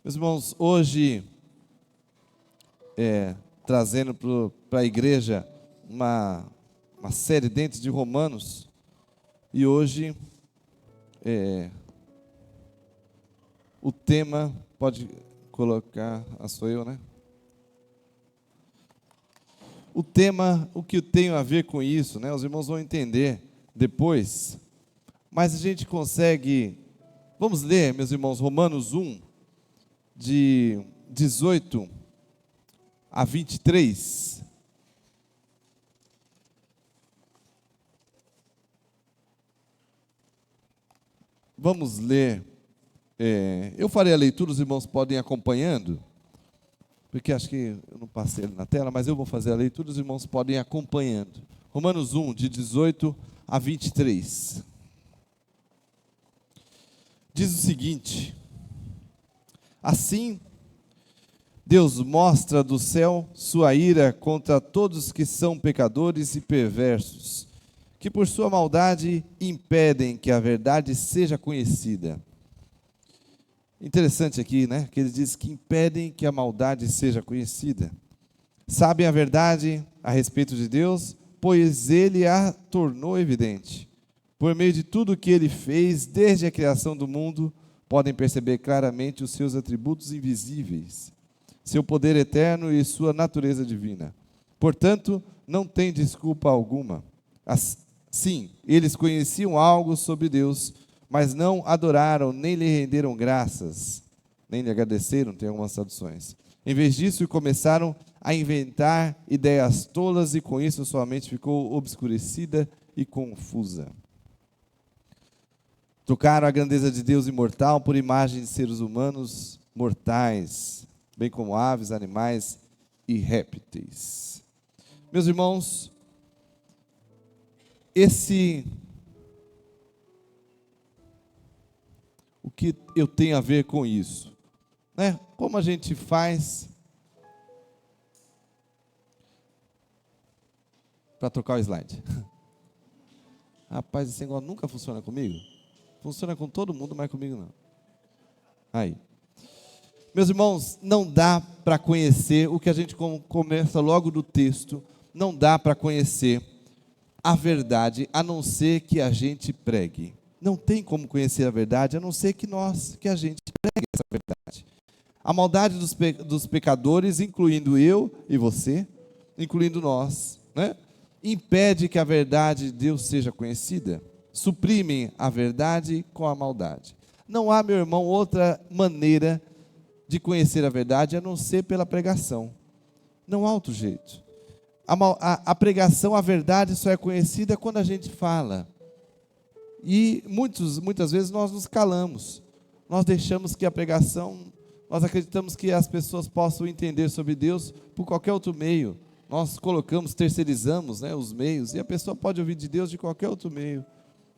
Meus irmãos, hoje, trazendo para a igreja uma série dentro de Romanos, e hoje o tema, pode colocar, sou eu, né? O tema, o que tem a ver com isso, né? Os irmãos vão entender depois, mas a gente consegue, vamos ler, meus irmãos, Romanos 1, de 18 a 23. Vamos ler. Eu farei a leitura, os irmãos podem ir acompanhando, porque acho que eu não passei ele na tela, mas eu vou fazer a leitura, os irmãos podem ir acompanhando. Romanos 1, de 18 a 23. Diz o seguinte: assim, Deus mostra do céu sua ira contra todos que são pecadores e perversos, que por sua maldade impedem que a verdade seja conhecida. Interessante aqui, né? Que ele diz que impedem que a maldade seja conhecida. Sabem a verdade a respeito de Deus, pois ele a tornou evidente. Por meio de tudo o que ele fez desde a criação do mundo, podem perceber claramente os seus atributos invisíveis, seu poder eterno e sua natureza divina. Portanto, não tem desculpa alguma. Sim, eles conheciam algo sobre Deus, mas não adoraram, nem lhe renderam graças, nem lhe agradeceram, tem algumas traduções. Em vez disso, começaram a inventar ideias tolas e com isso sua mente ficou obscurecida e confusa. Trocaram a grandeza de Deus imortal por imagem de seres humanos mortais, bem como aves, animais e répteis. Meus irmãos, o que eu tenho a ver com isso? Né? Como a gente faz para trocar o slide? Rapaz, esse negócio nunca funciona comigo. Funciona com todo mundo, mas comigo não. Aí. Meus irmãos, não dá para conhecer o que a gente começa logo do texto, não dá para conhecer a verdade a não ser que a gente pregue. Não tem como conhecer a verdade a não ser que a gente pregue essa verdade. A maldade dos pecadores, incluindo eu e você, incluindo nós, né, impede que a verdade de Deus seja conhecida. Suprimem a verdade com a maldade. Não há, meu irmão, outra maneira de conhecer a verdade a não ser pela pregação. Não há outro jeito. A pregação, a verdade só é conhecida quando a gente fala. E muitas vezes nós nos calamos. Nós deixamos que a pregação, nós acreditamos que as pessoas possam entender sobre Deus por qualquer outro meio. Nós colocamos, terceirizamos, né, os meios, e a pessoa pode ouvir de Deus de qualquer outro meio.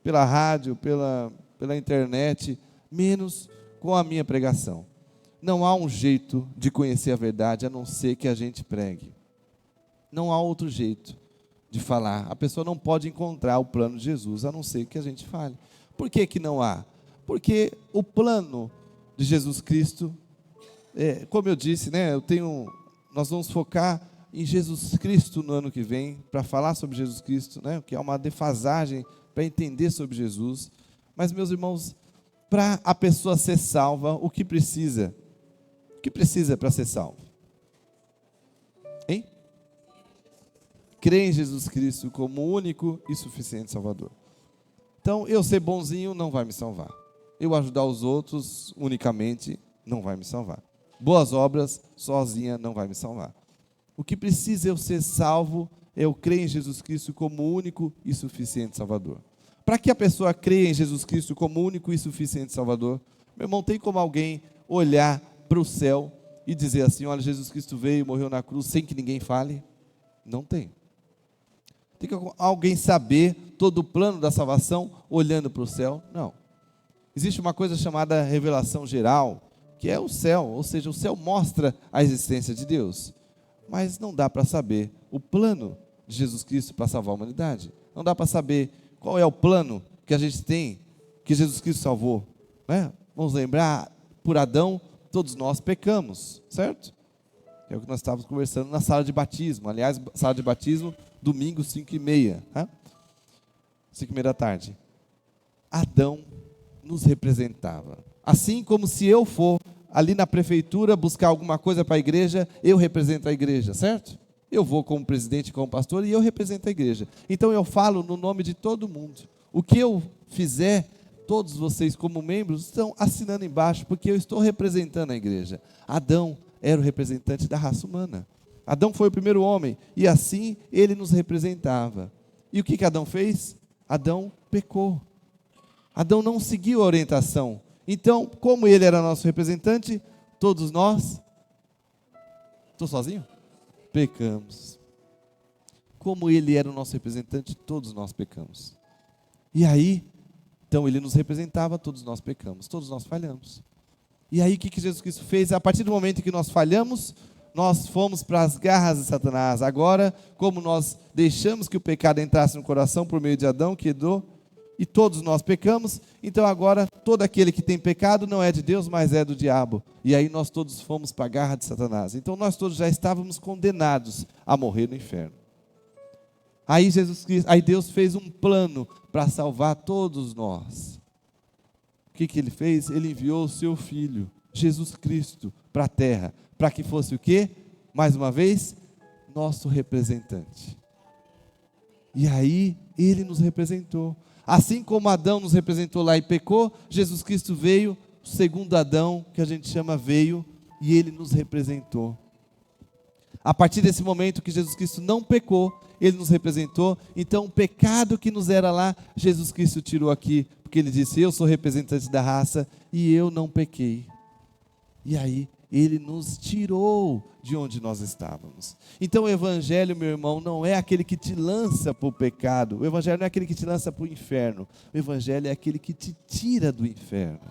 Pela rádio, pela internet, menos com a minha pregação. Não há um jeito de conhecer a verdade a não ser que a gente pregue. Não há outro jeito de falar. A pessoa não pode encontrar o plano de Jesus a não ser que a gente fale. Por que que não há? Porque o plano de Jesus Cristo, como eu disse, né, nós vamos focar em Jesus Cristo no ano que vem, para falar sobre Jesus Cristo, né, que é uma defasagem para entender sobre Jesus. Mas, meus irmãos, para a pessoa ser salva, o que precisa? O que precisa para ser salvo? Hein? Crer em Jesus Cristo como único e suficiente Salvador. Então, eu ser bonzinho não vai me salvar. Eu ajudar os outros unicamente não vai me salvar. Boas obras sozinha não vai me salvar. O que precisa eu ser salvo é eu crer em Jesus Cristo como único e suficiente Salvador. Para que a pessoa creia em Jesus Cristo como único e suficiente Salvador, meu irmão, tem como alguém olhar para o céu e dizer assim: olha, Jesus Cristo veio e morreu na cruz sem que ninguém fale? Não tem. Tem que alguém saber todo o plano da salvação olhando para o céu? Não. Existe uma coisa chamada revelação geral, que é o céu, ou seja, o céu mostra a existência de Deus. Mas não dá para saber o plano de Jesus Cristo para salvar a humanidade. Não dá para saber qual é o plano que a gente tem, que Jesus Cristo salvou. Né? Vamos lembrar, por Adão, todos nós pecamos, certo? É o que nós estávamos conversando na sala de batismo. Aliás, sala de batismo, domingo, 5h30. 5h30 da tarde. Adão nos representava. Assim como se eu for ali na prefeitura buscar alguma coisa para a igreja, eu represento a igreja, certo? Eu vou como presidente, como pastor, e eu represento a igreja. Então eu falo no nome de todo mundo. O que eu fizer, todos vocês como membros estão assinando embaixo, porque eu estou representando a igreja. Adão era o representante da raça humana. Adão foi o primeiro homem, e assim ele nos representava. E o que Adão fez? Adão pecou. Adão não seguiu a orientação. Então, como ele era nosso representante, todos nós... Estou sozinho? Pecamos. Como ele era o nosso representante, todos nós pecamos. E aí, então ele nos representava, todos nós pecamos, todos nós falhamos. E aí o que Jesus Cristo fez? A partir do momento que nós falhamos, nós fomos para as garras de Satanás. Agora, como nós deixamos que o pecado entrasse no coração por meio de Adão, que herdou, e todos nós pecamos, então agora todo aquele que tem pecado não é de Deus, mas é do diabo. E aí nós todos fomos para a garra de Satanás. Então nós todos já estávamos condenados a morrer no inferno. Aí Deus fez um plano para salvar todos nós. O que ele fez? Ele enviou o seu Filho, Jesus Cristo, para a terra, para que fosse o quê? Mais uma vez, nosso representante. E aí, ele nos representou. Assim como Adão nos representou lá e pecou, Jesus Cristo veio, o segundo Adão, que a gente chama, veio, e ele nos representou. A partir desse momento que Jesus Cristo não pecou, ele nos representou. Então o pecado que nos era lá, Jesus Cristo tirou aqui, porque ele disse: eu sou representante da raça e eu não pequei. E aí ele nos tirou de onde nós estávamos. Então o evangelho, meu irmão, não é aquele que te lança para o pecado. O evangelho não é aquele que te lança para o inferno. O evangelho é aquele que te tira do inferno.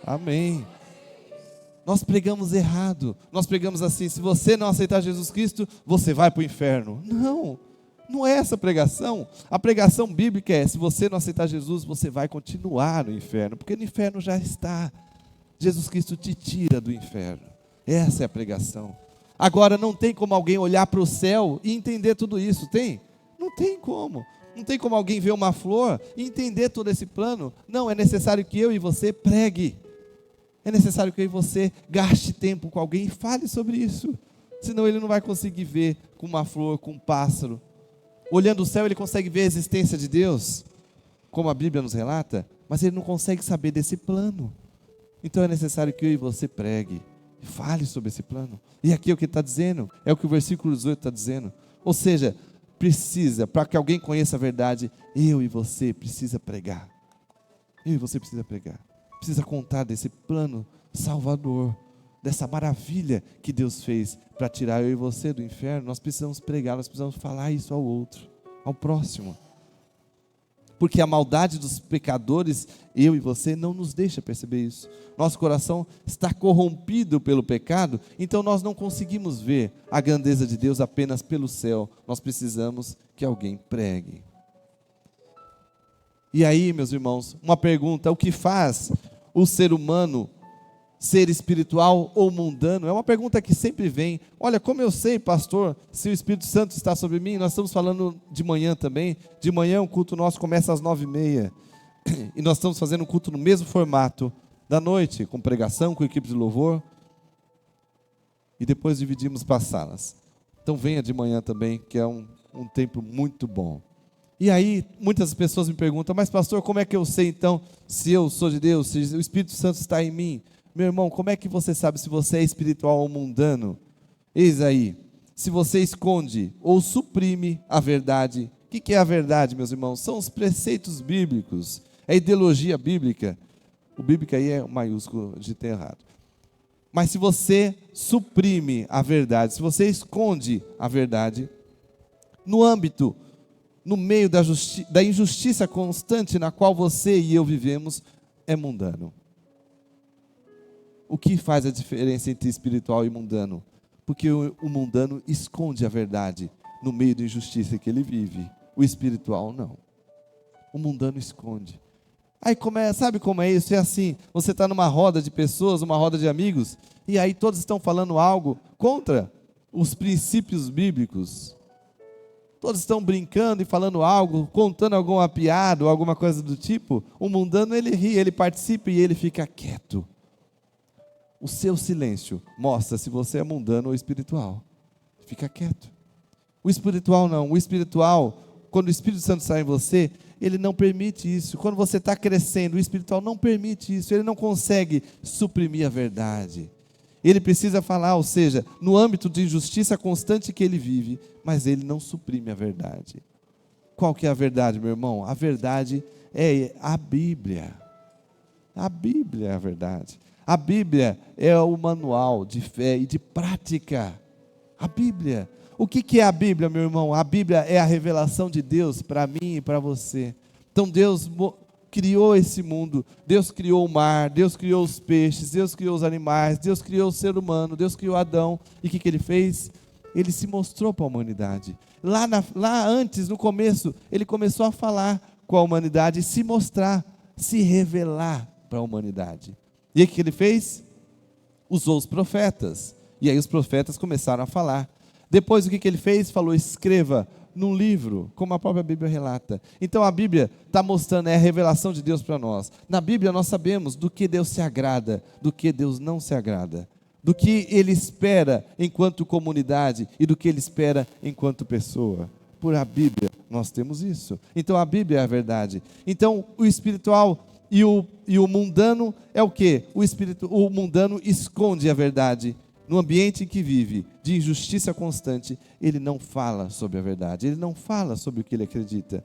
Amém. Nós pregamos errado. Nós pregamos assim: se você não aceitar Jesus Cristo, você vai para o inferno. Não, não é essa a pregação. A pregação bíblica é: se você não aceitar Jesus, você vai continuar no inferno, porque no inferno já está. Jesus Cristo te tira do inferno. Essa é a pregação. Agora, não tem como alguém olhar para o céu e entender tudo isso, tem? Não tem como. Não tem como alguém ver uma flor e entender todo esse plano. Não, é necessário que eu e você pregue. É necessário que eu e você gaste tempo com alguém e fale sobre isso. Senão ele não vai conseguir ver com uma flor, com um pássaro. Olhando o céu, ele consegue ver a existência de Deus, como a Bíblia nos relata, mas ele não consegue saber desse plano. Então é necessário que eu e você pregue, fale sobre esse plano. E aqui é o que está dizendo, é o que o versículo 18 está dizendo. Ou seja, precisa, para que alguém conheça a verdade, eu e você precisa pregar. Eu e você precisa pregar. Precisa contar desse plano salvador, dessa maravilha que Deus fez para tirar eu e você do inferno. Nós precisamos pregar, nós precisamos falar isso ao outro, ao próximo. Porque a maldade dos pecadores, eu e você, não nos deixa perceber isso. Nosso coração está corrompido pelo pecado, então nós não conseguimos ver a grandeza de Deus apenas pelo céu. Nós precisamos que alguém pregue. E aí, meus irmãos, uma pergunta: o que faz o ser humano ser espiritual ou mundano? É uma pergunta que sempre vem. Olha, como eu sei, pastor, se o Espírito Santo está sobre mim? Nós estamos falando de manhã também. De manhã o culto nosso começa às 9h30. E nós estamos fazendo um culto no mesmo formato da noite, com pregação, com equipe de louvor. E depois dividimos para as salas. Então venha de manhã também, que é um tempo muito bom. E aí, muitas pessoas me perguntam: mas pastor, como é que eu sei então se eu sou de Deus, se o Espírito Santo está em mim? Meu irmão, como é que você sabe se você é espiritual ou mundano? Eis aí, se você esconde ou suprime a verdade. O que é a verdade, meus irmãos? São os preceitos bíblicos, é a ideologia bíblica. O bíblico aí é maiúsculo, de ter errado. Mas se você suprime a verdade, se você esconde a verdade, no meio da injustiça constante na qual você e eu vivemos, é mundano. O que faz a diferença entre espiritual e mundano? Porque o mundano esconde a verdade no meio da injustiça que ele vive. O espiritual não. O mundano esconde. Aí sabe como é isso? É assim, você está numa roda de pessoas, uma roda de amigos, e aí todos estão falando algo contra os princípios bíblicos. Todos estão brincando e falando algo, contando alguma piada ou alguma coisa do tipo. O mundano, ele ri, ele participa e ele fica quieto. O seu silêncio mostra se você é mundano ou espiritual. Fica quieto. O espiritual não. O espiritual, quando o Espírito Santo sai em você, ele não permite isso. Quando você está crescendo, o espiritual não permite isso. Ele não consegue suprimir a verdade. Ele precisa falar, ou seja, no âmbito de injustiça constante que ele vive, mas ele não suprime a verdade. Qual que é a verdade, meu irmão? A verdade é a Bíblia. A Bíblia é a verdade. A Bíblia é o manual de fé e de prática. A Bíblia. O que é a Bíblia, meu irmão? A Bíblia é a revelação de Deus para mim e para você. Então Deus criou esse mundo, Deus criou o mar, Deus criou os peixes, Deus criou os animais, Deus criou o ser humano, Deus criou Adão. E o que ele fez? Ele se mostrou para a humanidade. Lá antes, no começo, ele começou a falar com a humanidade, se mostrar, se revelar para a humanidade. E o que ele fez? Usou os profetas. E aí os profetas começaram a falar. Depois o que ele fez? Falou, escreva num livro, como a própria Bíblia relata. Então a Bíblia está mostrando, é a revelação de Deus para nós. Na Bíblia nós sabemos do que Deus se agrada, do que Deus não se agrada, do que Ele espera enquanto comunidade e do que Ele espera enquanto pessoa. Por a Bíblia nós temos isso. Então a Bíblia é a verdade. Então o espiritual e o mundano é o quê? O mundano esconde a verdade. No ambiente em que vive, de injustiça constante, ele não fala sobre a verdade, ele não fala sobre o que ele acredita,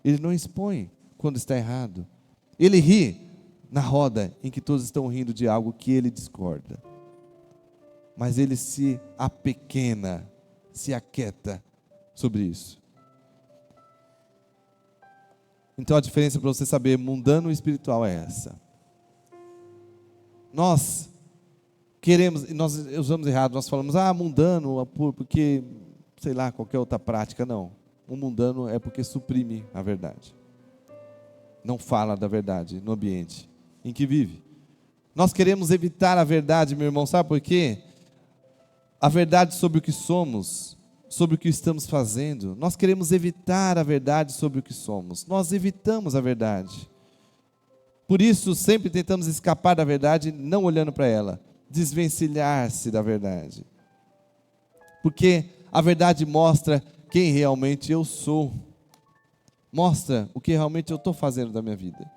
ele não expõe quando está errado, ele ri na roda em que todos estão rindo de algo que ele discorda, mas ele se apequena, se aquieta sobre isso. Então a diferença para você saber mundano e espiritual é essa. Nós usamos errado, nós falamos, mundano, porque, sei lá, qualquer outra prática. Não, o mundano é porque suprime a verdade. Não fala da verdade no ambiente em que vive. Nós queremos evitar a verdade, meu irmão, sabe por quê? A verdade sobre o que somos, sobre o que estamos fazendo. Nós queremos evitar a verdade sobre o que somos. Nós evitamos a verdade. Por isso, sempre tentamos escapar da verdade, não olhando para ela. Desvencilhar-se da verdade, porque a verdade mostra quem realmente eu sou, mostra o que realmente eu estou fazendo da minha vida.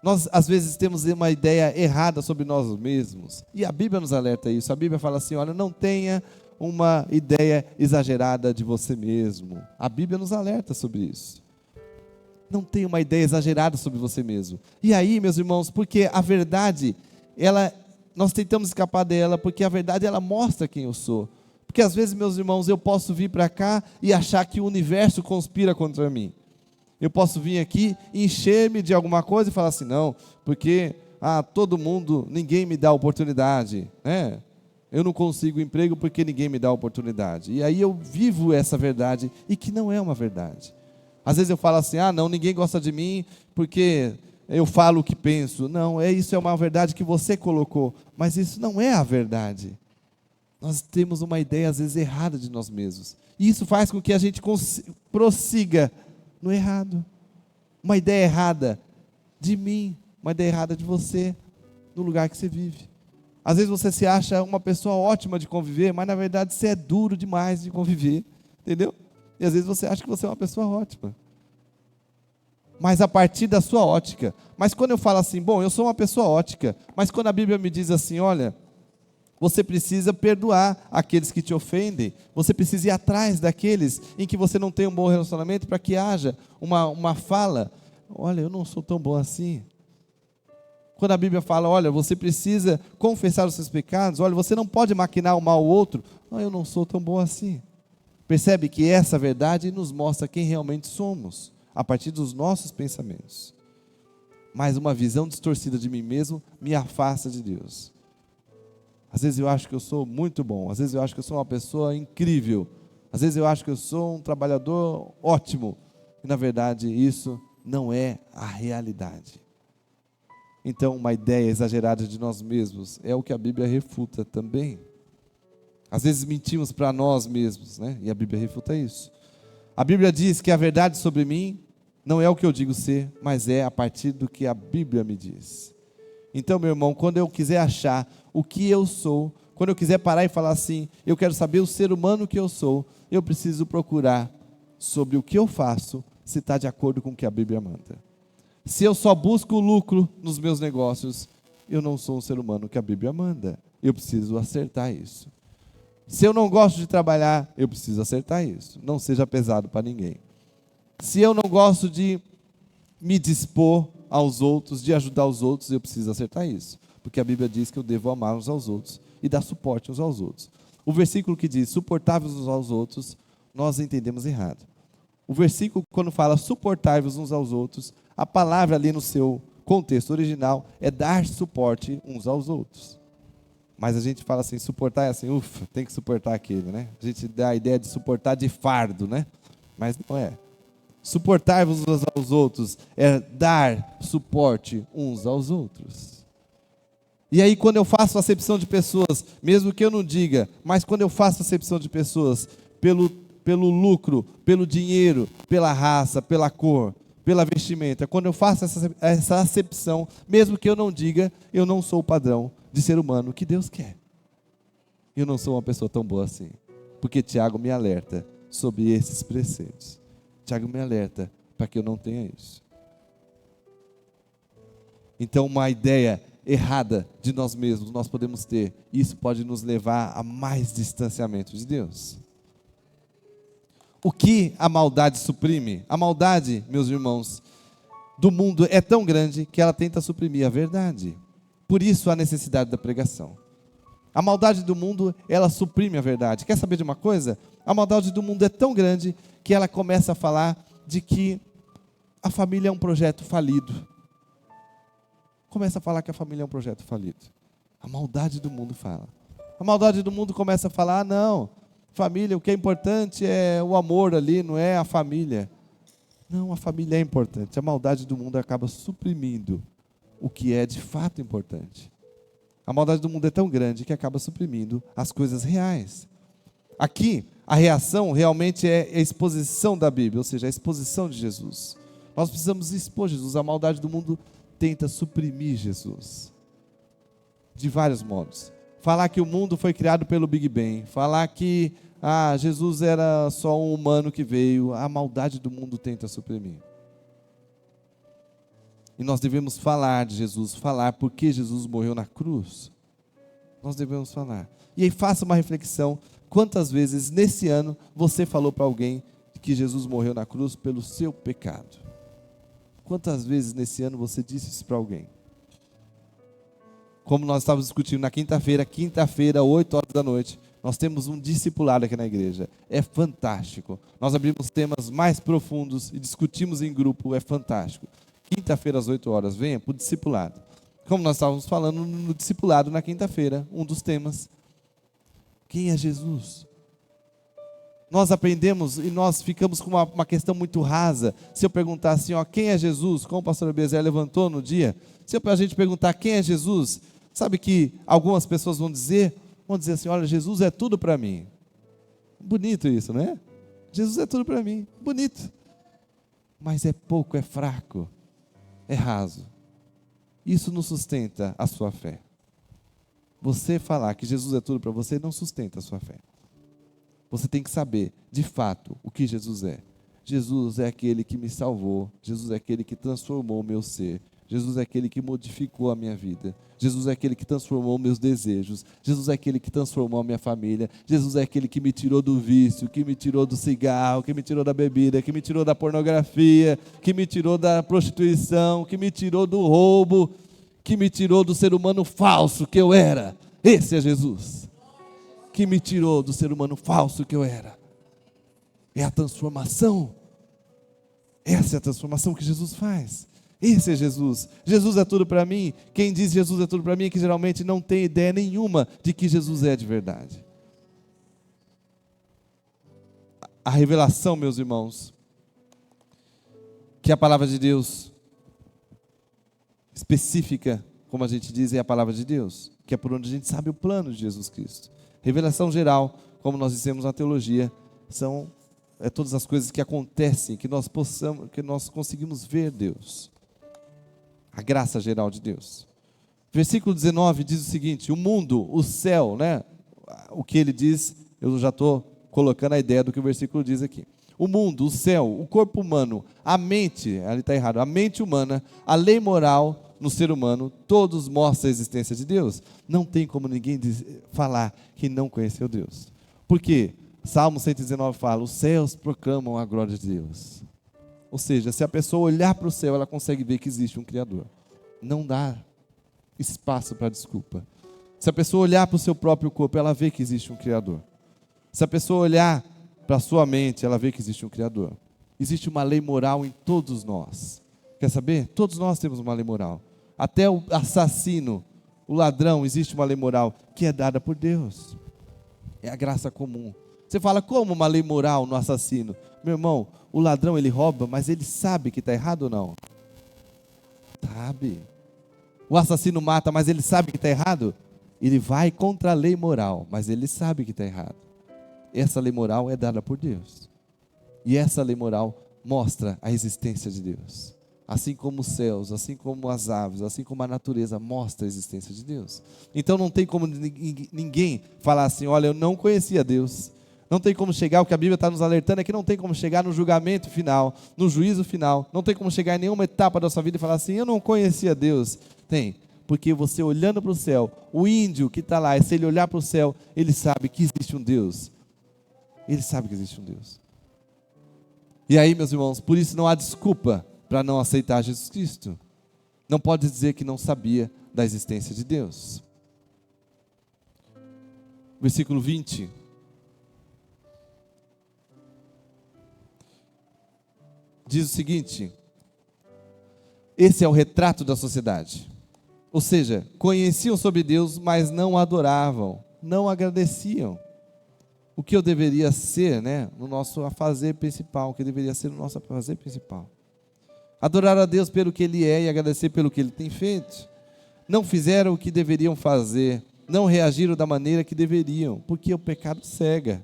Nós às vezes temos uma ideia errada sobre nós mesmos, e a Bíblia nos alerta isso. A Bíblia fala assim, olha, não tenha uma ideia exagerada de você mesmo. A Bíblia nos alerta sobre isso. Não tenha uma ideia exagerada sobre você mesmo. E aí, meus irmãos, porque a verdade, nós tentamos escapar dela, porque a verdade ela mostra quem eu sou. Porque às vezes, meus irmãos, eu posso vir para cá e achar que o universo conspira contra mim. Eu posso vir aqui, encher-me de alguma coisa e falar assim, não, porque todo mundo, ninguém me dá oportunidade, né? Eu não consigo emprego porque ninguém me dá oportunidade. E aí eu vivo essa verdade, e que não é uma verdade. Às vezes eu falo assim, não, ninguém gosta de mim porque eu falo o que penso. Não, isso é uma verdade que você colocou, mas isso não é a verdade. Nós temos uma ideia às vezes errada de nós mesmos, e isso faz com que a gente prossiga no errado. Uma ideia errada de mim, uma ideia errada de você, no lugar que você vive. Às vezes você se acha uma pessoa ótima de conviver, mas na verdade você é duro demais de conviver, entendeu? E às vezes você acha que você é uma pessoa ótima, mas a partir da sua ótica. Mas quando eu falo assim, eu sou uma pessoa ótica, mas quando a Bíblia me diz assim, olha, você precisa perdoar aqueles que te ofendem, você precisa ir atrás daqueles em que você não tem um bom relacionamento, para que haja uma fala, olha, eu não sou tão bom assim. Quando a Bíblia fala, olha, você precisa confessar os seus pecados, olha, você não pode maquinar o mal ao outro, eu não sou tão bom assim. Percebe que essa verdade nos mostra quem realmente somos, a partir dos nossos pensamentos. Mas uma visão distorcida de mim mesmo me afasta de Deus. Às vezes eu acho que eu sou muito bom, às vezes eu acho que eu sou uma pessoa incrível, às vezes eu acho que eu sou um trabalhador ótimo, e na verdade isso não é a realidade. Então, uma ideia exagerada de nós mesmos é o que a Bíblia refuta também. Às vezes mentimos para nós mesmos, né? E a Bíblia refuta isso. A Bíblia diz que a verdade sobre mim não é o que eu digo ser, mas é a partir do que a Bíblia me diz. Então, meu irmão, quando eu quiser achar o que eu sou, quando eu quiser parar e falar assim, eu quero saber o ser humano que eu sou, eu preciso procurar sobre o que eu faço, se está de acordo com o que a Bíblia manda. Se eu só busco lucro nos meus negócios, eu não sou um ser humano que a Bíblia manda. Eu preciso acertar isso. Se eu não gosto de trabalhar, eu preciso acertar isso. Não seja pesado para ninguém. Se eu não gosto de me dispor aos outros, de ajudar os outros, eu preciso acertar isso. Porque a Bíblia diz que eu devo amar uns aos outros e dar suporte uns aos outros. O versículo que diz suportáveis uns aos outros, nós entendemos errado. O versículo, quando fala suportáveis uns aos outros, a palavra ali no seu contexto original é dar suporte uns aos outros. Mas a gente fala assim, suportar é assim, ufa, tem que suportar aquele, né? A gente dá a ideia de suportar de fardo, né? Mas não é. Suportar-vos uns aos outros é dar suporte uns aos outros. E aí quando eu faço acepção de pessoas, mesmo que eu não diga, mas quando eu faço acepção de pessoas pelo lucro, pelo dinheiro, pela raça, pela cor, pela vestimenta, quando eu faço essa acepção, mesmo que eu não diga, eu não sou o padrão de ser humano que Deus quer. Eu não sou uma pessoa tão boa assim, porque Tiago me alerta sobre esses preceitos. Tiago me alerta para que eu não tenha isso. Então, uma ideia errada de nós mesmos nós podemos ter. Isso pode nos levar a mais distanciamento de Deus. O que a maldade suprime? A maldade, meus irmãos, do mundo é tão grande que ela tenta suprimir a verdade. Por isso a necessidade da pregação. A maldade do mundo, ela suprime a verdade. Quer saber de uma coisa? A maldade do mundo é tão grande que ela começa a falar de que a família é um projeto falido. Começa a falar que a família é um projeto falido. A maldade do mundo fala. A maldade do mundo começa a falar, não, família, o que é importante é o amor ali, não é a família. Não, a família é importante. A maldade do mundo acaba suprimindo o que é de fato importante. A maldade do mundo é tão grande que acaba suprimindo as coisas reais. Aqui, a reação realmente é a exposição da Bíblia, ou seja, a exposição de Jesus. Nós precisamos expor Jesus. A maldade do mundo tenta suprimir Jesus. De vários modos. Falar que o mundo foi criado pelo Big Bang. Falar que Jesus era só um humano que veio. A maldade do mundo tenta suprimir. E nós devemos falar de Jesus, falar porque Jesus morreu na cruz. Nós devemos falar. E aí faça uma reflexão, quantas vezes nesse ano você falou para alguém que Jesus morreu na cruz pelo seu pecado? Quantas vezes nesse ano você disse isso para alguém? Como nós estávamos discutindo na quinta-feira, 8 horas da noite, nós temos um discipulado aqui na igreja. É fantástico. Nós abrimos temas mais profundos e discutimos em grupo, é fantástico. Quinta-feira às 8 horas, venha para o discipulado. Como nós estávamos falando no discipulado na quinta-feira, um dos temas. Quem é Jesus? Nós aprendemos e nós ficamos com uma questão muito rasa. Se eu perguntar assim, quem é Jesus? Como o pastor Bezer levantou no dia. Se a gente perguntar quem é Jesus, sabe que algumas pessoas vão dizer assim, olha, Jesus é tudo para mim. Bonito isso, não é? Jesus é tudo para mim, bonito. Mas é pouco, é fraco. É raso. Isso não sustenta a sua fé. Você falar que Jesus é tudo para você não sustenta a sua fé. Você tem que saber, de fato, o que Jesus é. Jesus é aquele que me salvou. Jesus é aquele que transformou o meu ser. Jesus é aquele que modificou a minha vida. Jesus é aquele que transformou meus desejos. Jesus é aquele que transformou a minha família. Jesus é aquele que me tirou do vício, que me tirou do cigarro, que me tirou da bebida, que me tirou da pornografia, que me tirou da prostituição, que me tirou do roubo, que me tirou do ser humano falso que eu era. Esse é Jesus. Que me tirou do ser humano falso que eu era. É a transformação. Essa é a transformação que Jesus faz. Esse é Jesus. Jesus é tudo para mim. Quem diz Jesus é tudo para mim é que geralmente não tem ideia nenhuma de que Jesus é de verdade. A revelação, meus irmãos, que a palavra de Deus específica, como a gente diz, é a palavra de Deus, que é por onde a gente sabe o plano de Jesus Cristo. Revelação geral, como nós dissemos na teologia, são todas as coisas que acontecem, que nós conseguimos ver Deus. A graça geral de Deus. Versículo 19 diz o seguinte: o mundo, o céu, né? O que ele diz, eu já estou colocando a ideia do que o versículo diz aqui. O mundo, o céu, o corpo humano, a mente, ali está errado, a mente humana, a lei moral no ser humano, todos mostram a existência de Deus. Não tem como ninguém falar que não conheceu Deus. Por quê? Salmo 119 fala: os céus proclamam a glória de Deus. Ou seja, se a pessoa olhar para o céu, ela consegue ver que existe um Criador. Não dá espaço para desculpa. Se a pessoa olhar para o seu próprio corpo, ela vê que existe um Criador. Se a pessoa olhar para a sua mente, ela vê que existe um Criador. Existe uma lei moral em todos nós. Quer saber? Todos nós temos uma lei moral. Até o assassino, o ladrão, existe uma lei moral que é dada por Deus. É a graça comum. Você fala, como uma lei moral no assassino? Meu irmão, o ladrão ele rouba, mas ele sabe que está errado ou não? Sabe. O assassino mata, mas ele sabe que está errado? Ele vai contra a lei moral, mas ele sabe que está errado. Essa lei moral é dada por Deus. E essa lei moral mostra a existência de Deus. Assim como os céus, assim como as aves, assim como a natureza mostra a existência de Deus. Então não tem como ninguém falar assim: olha, eu não conhecia Deus. Não tem como chegar, o que a Bíblia está nos alertando é que não tem como chegar no julgamento final, no juízo final. Não tem como chegar em nenhuma etapa da sua vida e falar assim: eu não conhecia Deus. Tem, porque você olhando para o céu, o índio que está lá, se ele olhar para o céu, ele sabe que existe um Deus. Ele sabe que existe um Deus. E aí, meus irmãos, por isso não há desculpa para não aceitar Jesus Cristo. Não pode dizer que não sabia da existência de Deus. Versículo 20. Diz o seguinte: esse é o retrato da sociedade. Ou seja, conheciam sobre Deus, mas não adoravam, não agradeciam. O que eu deveria ser, né, no nosso afazer principal, o que deveria ser no nosso afazer principal. Adorar a Deus pelo que Ele é e agradecer pelo que Ele tem feito. Não fizeram o que deveriam fazer, não reagiram da maneira que deveriam, porque o pecado cega.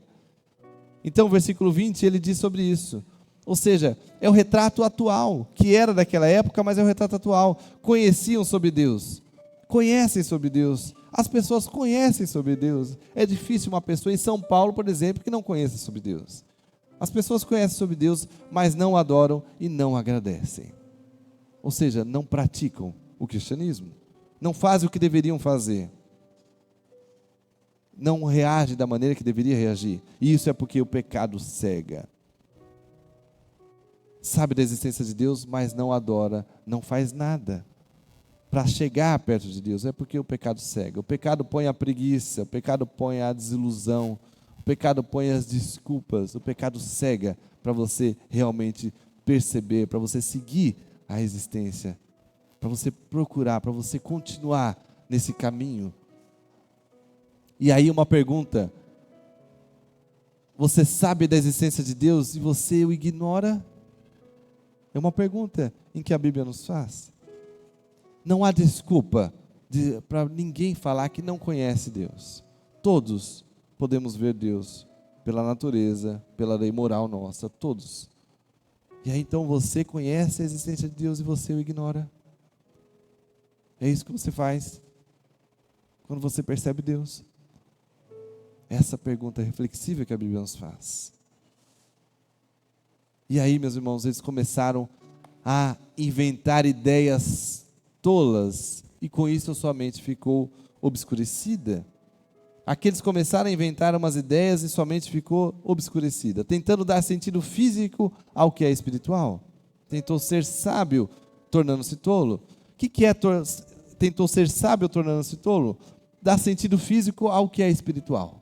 Então o versículo 20, ele diz sobre isso. Ou seja, é o retrato atual, que era daquela época, mas é o retrato atual. Conheciam sobre Deus, conhecem sobre Deus. As pessoas conhecem sobre Deus. É difícil uma pessoa em São Paulo, por exemplo, que não conheça sobre Deus. As pessoas conhecem sobre Deus, mas não adoram e não agradecem. Ou seja, não praticam o cristianismo. Não fazem o que deveriam fazer. Não reagem da maneira que deveria reagir. E isso é porque o pecado cega. Sabe da existência de Deus, mas não adora, não faz nada para chegar perto de Deus. É porque o pecado cega. O pecado põe a preguiça, o pecado põe a desilusão, o pecado põe as desculpas, o pecado cega para você realmente perceber, para você seguir a existência, para você procurar, para você continuar nesse caminho. E aí uma pergunta: você sabe da existência de Deus e você o ignora? É uma pergunta em que a Bíblia nos faz. Não há desculpa para ninguém falar que não conhece Deus. Todos podemos ver Deus pela natureza, pela lei moral nossa, todos. E aí então você conhece a existência de Deus e você o ignora. É isso que você faz quando você percebe Deus. Essa pergunta reflexiva que a Bíblia nos faz. E aí, meus irmãos, eles começaram a inventar ideias tolas, e com isso a sua mente ficou obscurecida. Aqueles começaram a inventar umas ideias e sua mente ficou obscurecida, tentando dar sentido físico ao que é espiritual. Tentou ser sábio, tornando-se tolo. O que é tentou ser sábio, tornando-se tolo? Dar sentido físico ao que é espiritual.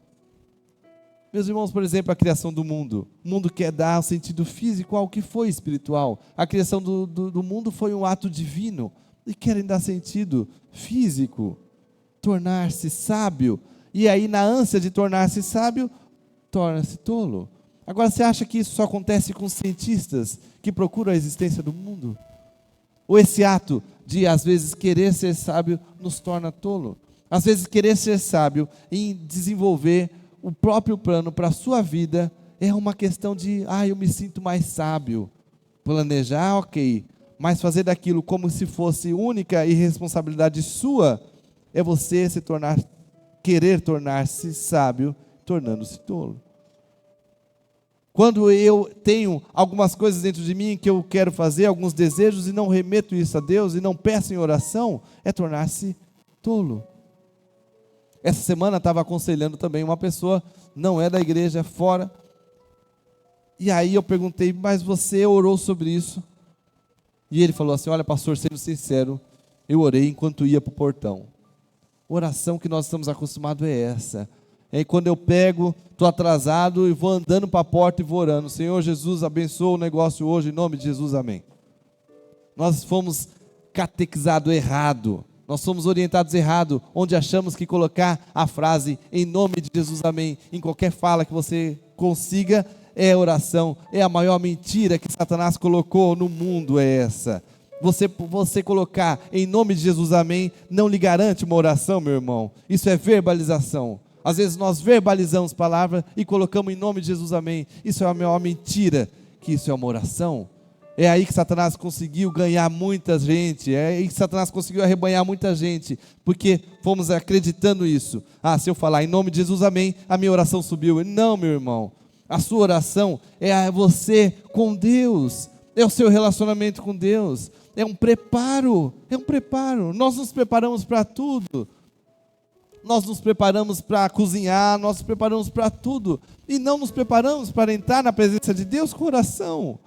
Meus irmãos, por exemplo, a criação do mundo. O mundo quer dar sentido físico ao que foi espiritual. A criação do mundo foi um ato divino. E querem dar sentido físico, tornar-se sábio. E aí, na ânsia de tornar-se sábio, torna-se tolo. Agora, você acha que isso só acontece com cientistas que procuram a existência do mundo? Ou esse ato de, às vezes, querer ser sábio nos torna tolo? Às vezes, querer ser sábio em desenvolver o próprio plano para a sua vida é uma questão de, eu me sinto mais sábio. Planejar, ok, mas fazer daquilo como se fosse única e responsabilidade sua, é você querer tornar-se sábio, tornando-se tolo. Quando eu tenho algumas coisas dentro de mim que eu quero fazer, alguns desejos, e não remeto isso a Deus, e não peço em oração, é tornar-se tolo. Essa semana eu estava aconselhando também uma pessoa, não é da igreja, é fora. E aí eu perguntei, mas você orou sobre isso? E ele falou assim, olha pastor, sendo sincero, eu orei enquanto ia para o portão. Oração que nós estamos acostumados é essa. É quando eu pego, estou atrasado e vou andando para a porta e vou orando. Senhor Jesus, abençoa o negócio hoje, em nome de Jesus, amém. Nós fomos catequizados errado. Nós somos orientados errado, onde achamos que colocar a frase, em nome de Jesus, amém, em qualquer fala que você consiga, é oração. É a maior mentira que Satanás colocou no mundo, é essa. Você colocar, em nome de Jesus, amém, não lhe garante uma oração, meu irmão. Isso é verbalização. Às vezes nós verbalizamos palavras e colocamos em nome de Jesus, amém. Isso é a maior mentira, que isso é uma oração. É aí que Satanás conseguiu ganhar muita gente, é aí que Satanás conseguiu arrebanhar muita gente, porque fomos acreditando isso. Se eu falar em nome de Jesus, amém, a minha oração subiu. Não, meu irmão, a sua oração é você com Deus, é o seu relacionamento com Deus, é um preparo, nós nos preparamos para tudo. Nós nos preparamos para cozinhar, nós nos preparamos para tudo, e não nos preparamos para entrar na presença de Deus com oração.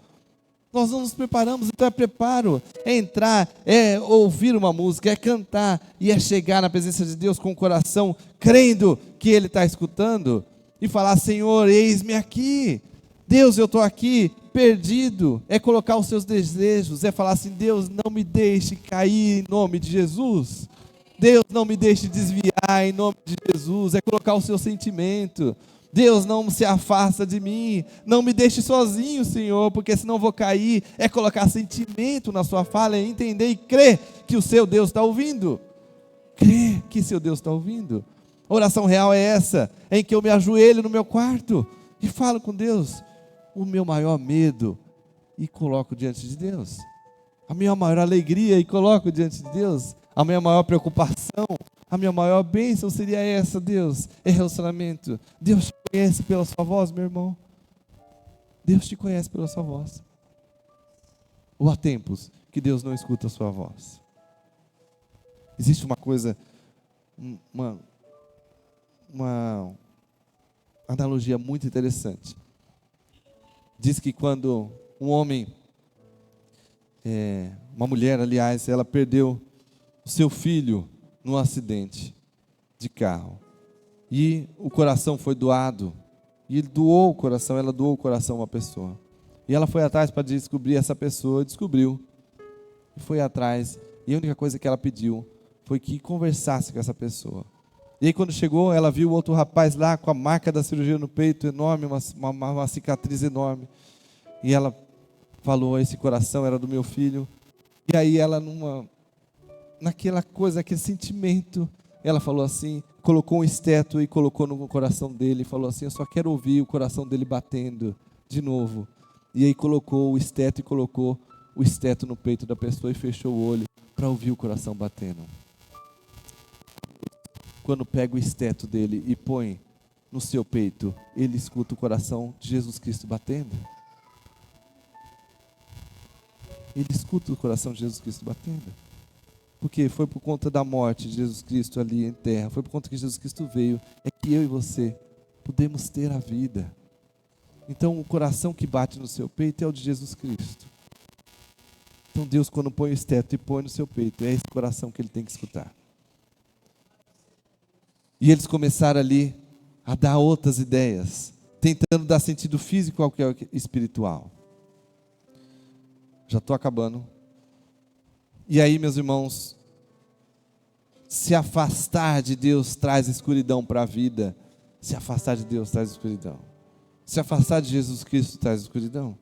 Nós não nos preparamos, então é preparo, é entrar, é ouvir uma música, é cantar, e é chegar na presença de Deus com o coração, crendo que Ele está escutando, e falar, Senhor, eis-me aqui, Deus, eu estou aqui, perdido, é colocar os seus desejos, é falar assim, Deus, não me deixe cair em nome de Jesus, Deus, não me deixe desviar em nome de Jesus, é colocar o seu sentimento. Deus, não se afasta de mim, não me deixe sozinho, Senhor, porque senão vou cair. É colocar sentimento na sua fala, é entender e crer que o seu Deus está ouvindo. Crer que seu Deus está ouvindo. A oração real é essa, é em que eu me ajoelho no meu quarto e falo com Deus o meu maior medo e coloco diante de Deus. A minha maior alegria e coloco diante de Deus. A minha maior preocupação, a minha maior bênção seria essa, Deus, é relacionamento. Deus te conhece pela sua voz, meu irmão. Deus te conhece pela sua voz. Ou há tempos que Deus não escuta a sua voz. Existe uma coisa, uma analogia muito interessante. Diz que quando um homem, uma mulher, aliás, ela perdeu o seu filho num acidente de carro, e o coração foi doado, e ela doou o coração a uma pessoa, e ela foi atrás para descobrir essa pessoa, descobriu, e foi atrás, e a única coisa que ela pediu, foi que conversasse com essa pessoa, e aí quando chegou, ela viu o outro rapaz lá, com a marca da cirurgia no peito enorme, uma cicatriz enorme, e ela falou, esse coração era do meu filho, e aí ela naquela coisa, aquele sentimento, ela falou assim, colocou um esteto e colocou no coração dele, e falou assim, eu só quero ouvir o coração dele batendo de novo, e aí colocou o esteto e colocou o esteto no peito da pessoa e fechou o olho para ouvir o coração batendo. Quando pega o esteto dele e põe no seu peito, ele escuta o coração de Jesus Cristo batendo. Ele escuta o coração de Jesus Cristo batendo. Porque foi por conta da morte de Jesus Cristo ali em terra, foi por conta que Jesus Cristo veio, é que eu e você podemos ter a vida. Então o coração que bate no seu peito é o de Jesus Cristo. Então Deus, quando põe o esteto e põe no seu peito, é esse coração que Ele tem que escutar. E eles começaram ali a dar outras ideias, tentando dar sentido físico ao que é espiritual. Já estou acabando. E aí, meus irmãos, se afastar de Deus traz escuridão para a vida. Se afastar de Deus traz escuridão. Se afastar de Jesus Cristo traz escuridão.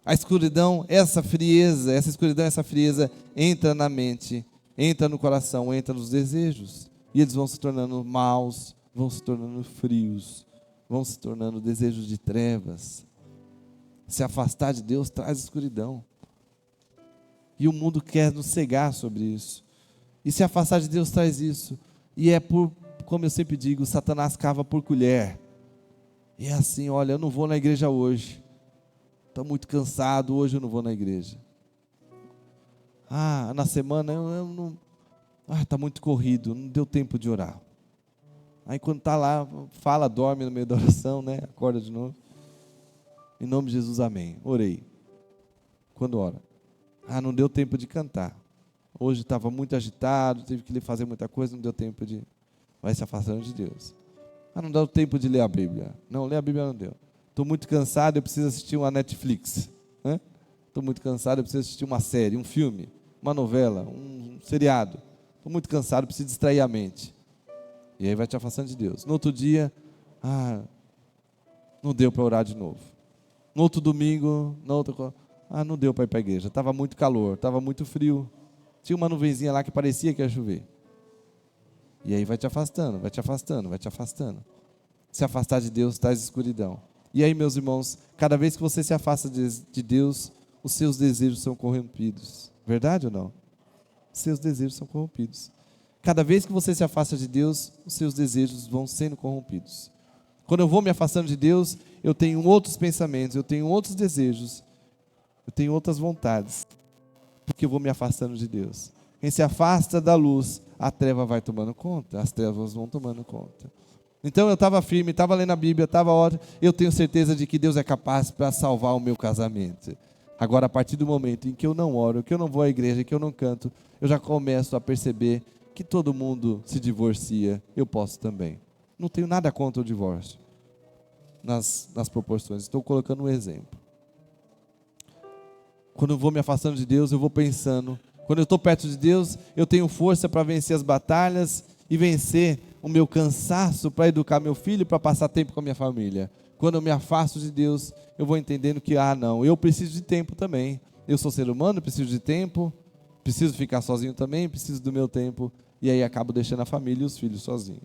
A escuridão, essa frieza entra na mente, entra no coração, entra nos desejos. E eles vão se tornando maus, vão se tornando frios, vão se tornando desejos de trevas. Se afastar de Deus traz escuridão. E o mundo quer nos cegar sobre isso. E se afastar de Deus traz isso. E é por, como eu sempre digo, Satanás cava por colher. E é assim, olha, eu não vou na igreja hoje. Estou muito cansado, hoje eu não vou na igreja. Na semana eu não... está muito corrido, não deu tempo de orar. Aí quando está lá, fala, dorme no meio da oração, né? Acorda de novo. Em nome de Jesus, amém. Orei. Quando ora? Não deu tempo de cantar. Hoje estava muito agitado, tive que fazer muita coisa, não deu tempo de... Vai se afastando de Deus. Não deu tempo de ler a Bíblia. Não, ler a Bíblia não deu. Estou muito cansado, eu preciso assistir uma Netflix. Estou muito cansado, eu preciso assistir uma série, um filme, uma novela, um seriado. Estou muito cansado, eu preciso distrair a mente. E aí vai te afastando de Deus. No outro dia, não deu para orar de novo. No outro domingo, não deu para ir para a igreja. Estava muito calor, estava muito frio. Tinha uma nuvenzinha lá que parecia que ia chover. E aí vai te afastando, vai te afastando, vai te afastando. Se afastar de Deus traz escuridão. E aí, meus irmãos, cada vez que você se afasta de Deus, os seus desejos são corrompidos. Verdade ou não? Seus desejos são corrompidos. Cada vez que você se afasta de Deus, os seus desejos vão sendo corrompidos. Quando eu vou me afastando de Deus, eu tenho outros pensamentos, eu tenho outros desejos, eu tenho outras vontades, porque eu vou me afastando de Deus. Quem se afasta da luz, a treva vai tomando conta, as trevas vão tomando conta. Então eu estava firme, estava lendo a Bíblia, estava ótimo, eu tenho certeza de que Deus é capaz para salvar o meu casamento. Agora, a partir do momento em que eu não oro, que eu não vou à igreja, que eu não canto, eu já começo a perceber que todo mundo se divorcia, eu posso também. Não tenho nada contra o divórcio, nas proporções, estou colocando um exemplo. Quando eu vou me afastando de Deus, eu vou pensando, quando eu estou perto de Deus, eu tenho força para vencer as batalhas e vencer o meu cansaço para educar meu filho, para passar tempo com a minha família. Quando eu me afasto de Deus, eu vou entendendo que, eu preciso de tempo também. Eu sou ser humano, preciso de tempo, preciso ficar sozinho também, preciso do meu tempo. E aí acabo deixando a família e os filhos sozinhos.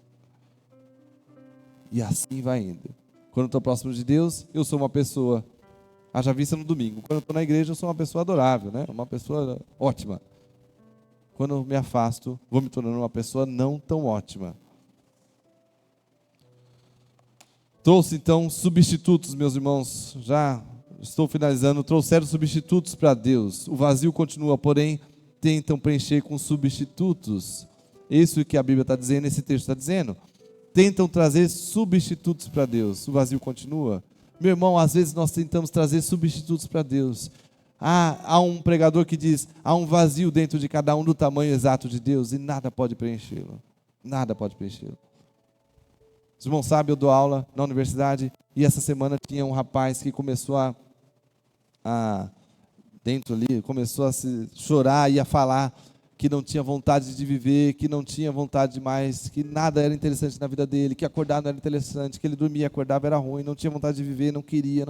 E assim vai indo. Quando eu estou próximo de Deus, eu sou uma pessoa, haja vista no domingo. Quando eu estou na igreja, eu sou uma pessoa adorável, né? Uma pessoa ótima. Quando eu me afasto, vou me tornando uma pessoa não tão ótima. Trouxe então substitutos, meus irmãos, já estou finalizando, trouxeram substitutos para Deus. O vazio continua, porém, tentam preencher com substitutos. Isso que a Bíblia está dizendo, esse texto está dizendo. Tentam trazer substitutos para Deus. O vazio continua. Meu irmão, às vezes nós tentamos trazer substitutos para Deus. Há um pregador que diz, há um vazio dentro de cada um do tamanho exato de Deus e nada pode preenchê-lo. Nada pode preenchê-lo. Os irmãos sabem, eu dou aula na universidade e essa semana tinha um rapaz que começou dentro ali, começou a se chorar e a falar que não tinha vontade de viver, que não tinha vontade de mais, que nada era interessante na vida dele, que acordar não era interessante, que ele dormia, acordava era ruim, não tinha vontade de viver, não queria.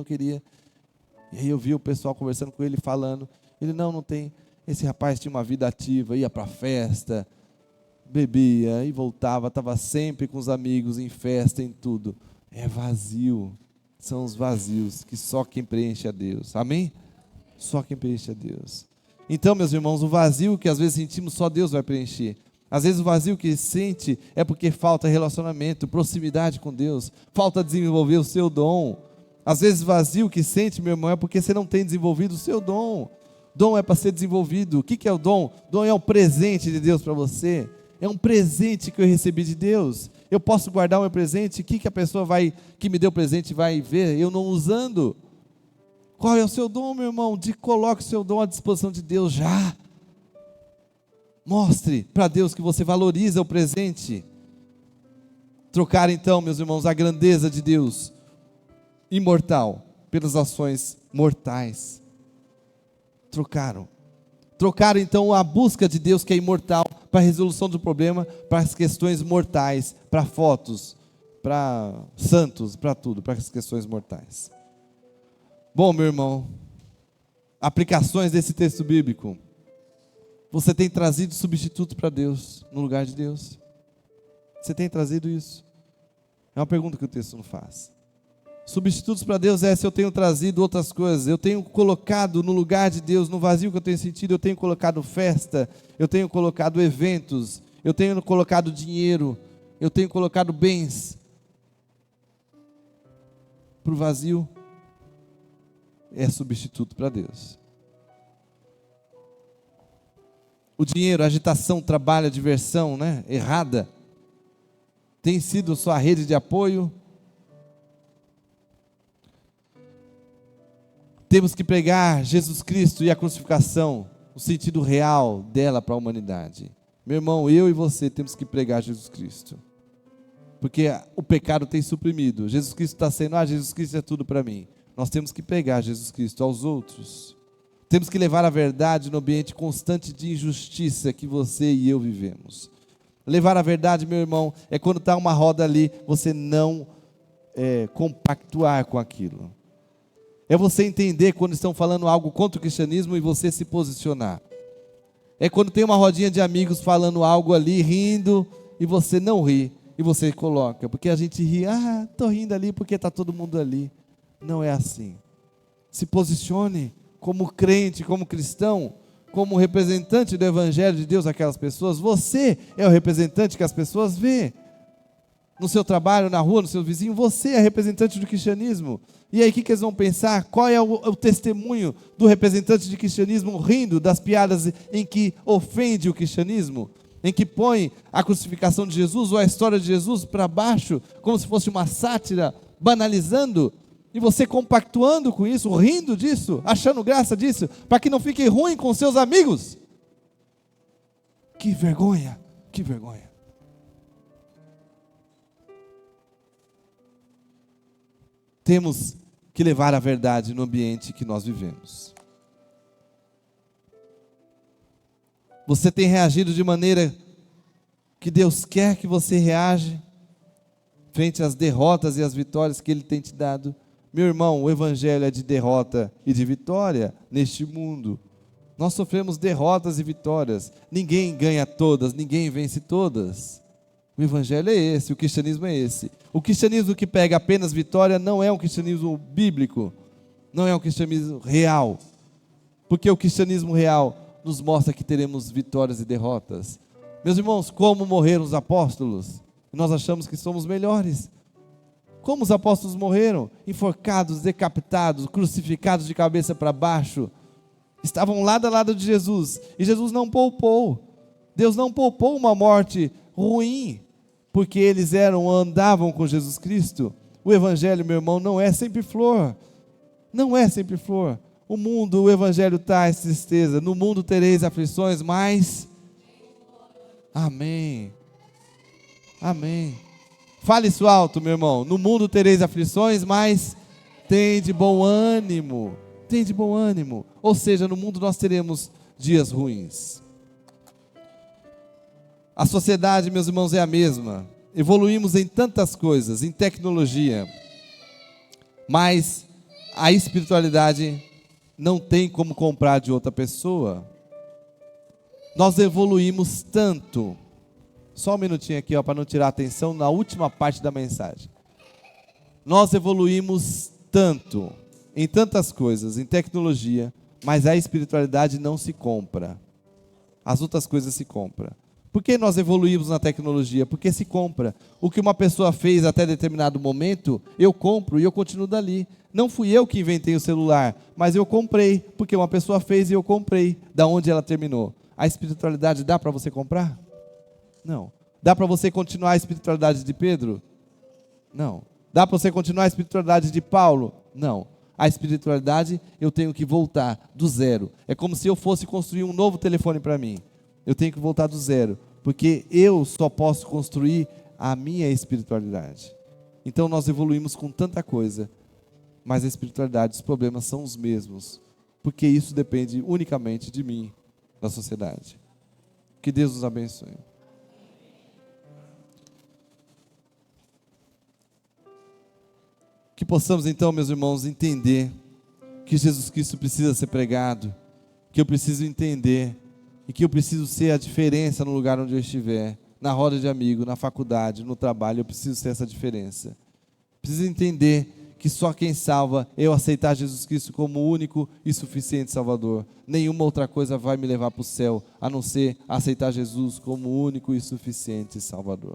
E aí eu vi o pessoal conversando com ele, falando, ele não tem, esse rapaz tinha uma vida ativa, ia para festa, bebia e voltava, estava sempre com os amigos, em festa, em tudo. É vazio, são os vazios que só quem preenche é Deus, amém? Só quem preenche é Deus. Então, meus irmãos, o vazio que às vezes sentimos, só Deus vai preencher. Às vezes o vazio que sente é porque falta relacionamento, proximidade com Deus, falta desenvolver o seu dom. Às vezes o vazio que sente, meu irmão, é porque você não tem desenvolvido o seu dom. Dom é para ser desenvolvido. O que é o dom? Dom é um presente de Deus para você. É um presente que eu recebi de Deus. Eu posso guardar o meu presente? O que a pessoa que me deu o presente vai ver eu não usando? Qual é o seu dom, meu irmão? Coloque o seu dom à disposição de Deus já. Mostre para Deus que você valoriza o presente. Trocar então, meus irmãos, a grandeza de Deus imortal pelas ações mortais. Trocaram então a busca de Deus que é imortal para a resolução do problema, para as questões mortais, para fotos, para santos, para tudo, para as questões mortais. Bom, meu irmão, aplicações desse texto bíblico. Você tem trazido substitutos para Deus, no lugar de Deus? Você tem trazido isso? É uma pergunta que o texto não faz. Substitutos para Deus é se eu tenho trazido outras coisas, eu tenho colocado no lugar de Deus, no vazio que eu tenho sentido, eu tenho colocado festa, eu tenho colocado eventos, eu tenho colocado dinheiro, eu tenho colocado bens para o vazio. É substituto para Deus. O dinheiro, a agitação, trabalho, a diversão, né, errada, tem sido sua rede de apoio. Temos que pregar Jesus Cristo e a crucificação, o sentido real dela para a humanidade. Meu irmão, eu e você temos que pregar Jesus Cristo. Porque o pecado tem suprimido. Jesus Cristo está sendo, Jesus Cristo é tudo para mim. Nós temos que pregar Jesus Cristo aos outros. Temos que levar a verdade no ambiente constante de injustiça que você e eu vivemos. Levar a verdade, meu irmão, é quando está uma roda ali, você não compactuar com aquilo. É você entender quando estão falando algo contra o cristianismo e você se posicionar. É quando tem uma rodinha de amigos falando algo ali, rindo, e você não ri, e você coloca. Porque a gente ri, estou rindo ali porque está todo mundo ali. Não é assim. Se posicione como crente, como cristão, como representante do Evangelho de Deus àquelas pessoas. Você é o representante que as pessoas vê. No seu trabalho, na rua, no seu vizinho, você é representante do cristianismo. E aí o que eles vão pensar? Qual é o testemunho do representante de cristianismo rindo das piadas em que ofende o cristianismo? Em que põe a crucificação de Jesus ou a história de Jesus para baixo, como se fosse uma sátira, banalizando? E você compactuando com isso, rindo disso, achando graça disso, para que não fique ruim com seus amigos. Que vergonha, que vergonha. Temos que levar a verdade no ambiente que nós vivemos. Você tem reagido de maneira que Deus quer que você reaja frente às derrotas e às vitórias que Ele tem te dado? Meu irmão, o Evangelho é de derrota e de vitória neste mundo. Nós sofremos derrotas e vitórias. Ninguém ganha todas, ninguém vence todas. O Evangelho é esse, o cristianismo é esse. O cristianismo que pega apenas vitória não é um cristianismo bíblico, não é um cristianismo real. Porque o cristianismo real nos mostra que teremos vitórias e derrotas. Meus irmãos, como morreram os apóstolos? Nós achamos que somos melhores. Como os apóstolos morreram? Enforcados, decapitados, crucificados de cabeça para baixo. Estavam lado a lado de Jesus. E Jesus não poupou. Deus não poupou uma morte ruim, porque eles andavam com Jesus Cristo. O Evangelho, meu irmão, não é sempre flor. Não é sempre flor. O mundo, o Evangelho traz tristeza. No mundo tereis aflições, mas... Amém. Amém. Fale isso alto, meu irmão. No mundo tereis aflições, mas tem de bom ânimo. Tem de bom ânimo. Ou seja, no mundo nós teremos dias ruins. A sociedade, meus irmãos, é a mesma. Evoluímos em tantas coisas, em tecnologia. Mas a espiritualidade não tem como comprar de outra pessoa. Nós evoluímos tanto. Só um minutinho aqui, para não tirar a atenção na última parte da mensagem. Nós evoluímos tanto, em tantas coisas, em tecnologia, mas a espiritualidade não se compra. As outras coisas se compram. Por que nós evoluímos na tecnologia? Porque se compra. O que uma pessoa fez até determinado momento, eu compro e eu continuo dali. Não fui eu que inventei o celular, mas eu comprei, porque uma pessoa fez e eu comprei. Da onde ela terminou? A espiritualidade dá para você comprar? Não. Dá para você continuar a espiritualidade de Pedro? Não. Dá para você continuar a espiritualidade de Paulo? Não. A espiritualidade eu tenho que voltar do zero. É como se eu fosse construir um novo telefone para mim. Eu tenho que voltar do zero, porque eu só posso construir a minha espiritualidade. Então nós evoluímos com tanta coisa, mas a espiritualidade, os problemas são os mesmos, porque isso depende unicamente de mim, da sociedade. Que Deus nos abençoe. Que possamos então, meus irmãos, entender que Jesus Cristo precisa ser pregado, que eu preciso entender e que eu preciso ser a diferença no lugar onde eu estiver, na roda de amigo, na faculdade, no trabalho. Eu preciso ser essa diferença. Preciso entender que só quem salva é eu aceitar Jesus Cristo como único e suficiente Salvador. Nenhuma outra coisa vai me levar para o céu, a não ser aceitar Jesus como único e suficiente Salvador.